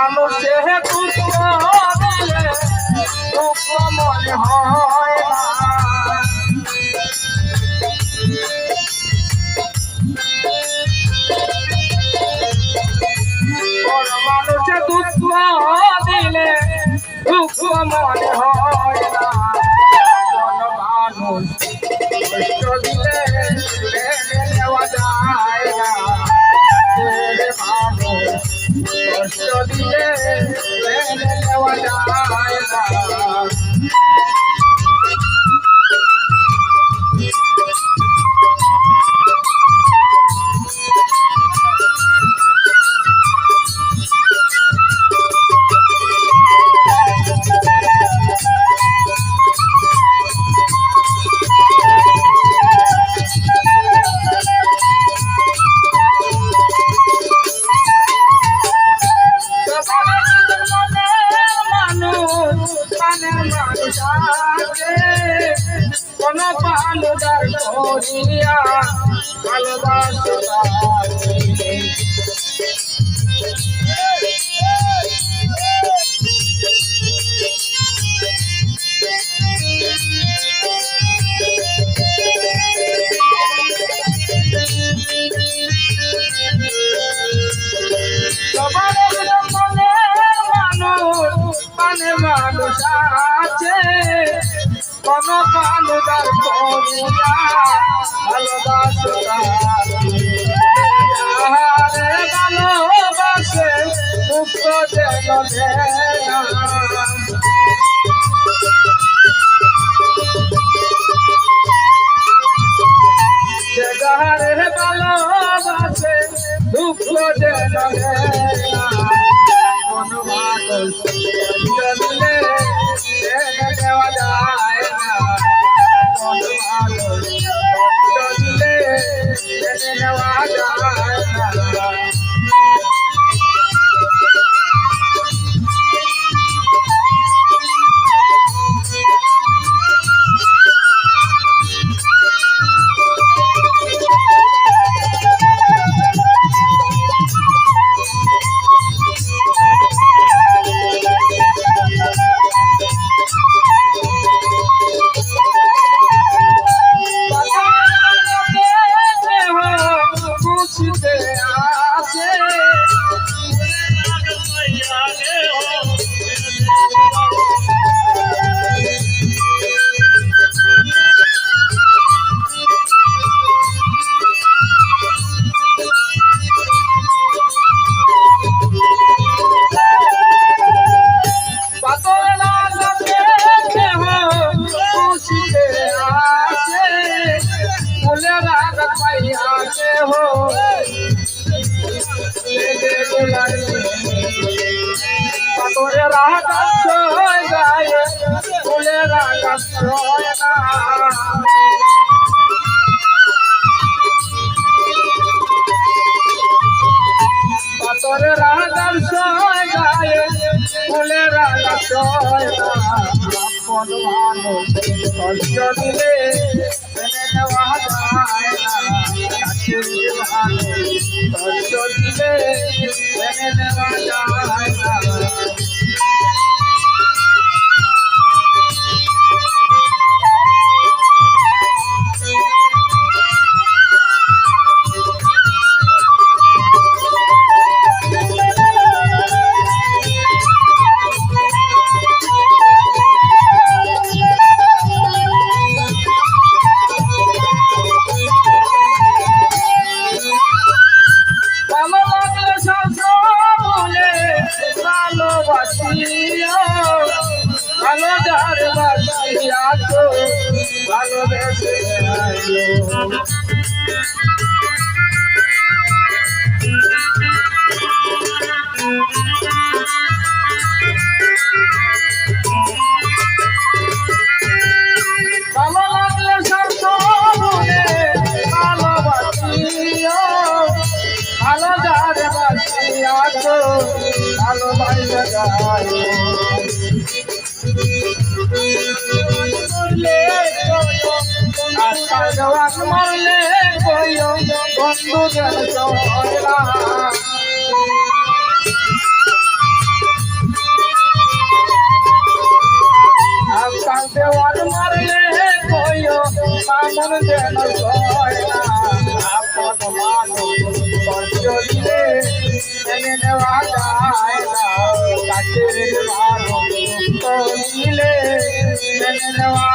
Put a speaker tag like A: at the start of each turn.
A: মানুষে দুঃখ দিলে দুঃখ মনে হয় না। মানুষে দুঃখ দিলে দুঃখ মনে হয় না। কোন মানুষ কষ্ট দিলে মেনে নেওয়া যায় না। মানুষ কষ্ট দিলে মেনে নেওয়া যায় না। কোন ভালোদার করিয়া ভালোবাসা মানুষ আছে কোন ভালোদার করিয়া ভালোবাসা ভালোবাসে দুঃখ যেন দেয় না। যাহারে ভালোবাসে দুঃখ যেন দেয় না। কোন মানুষ দিলে মেনে নেওয়া যায় না। কোন মানুষ দিলে মেনে নেওয়া যায় না। পাথরে রাগা যায় ফুলে রাগা না। পাথরে রাগা যায় ফুলে রাগা না। কোন মানুষ কষ্ট দিলে মেনে নেওয়া যায় না। কষ্ট দিলে মেনে নেওয়া যায় না। ভালো যার বাসিয়া তো ভালোবেসে ভালো লাগলে সব মনে ভালোবাসিয়া ভালো যার বাসিয়া তো ভালোবাসা যায়। আজকাল জবাব মরলে বন্ধু যেন দেওয়ার মারলে কইও বামন যেন হয় না আপন মানুষ চলিলে মেনে নেওয়া যায় না কাছের মানুষ চলিলে মেনে নেওয়া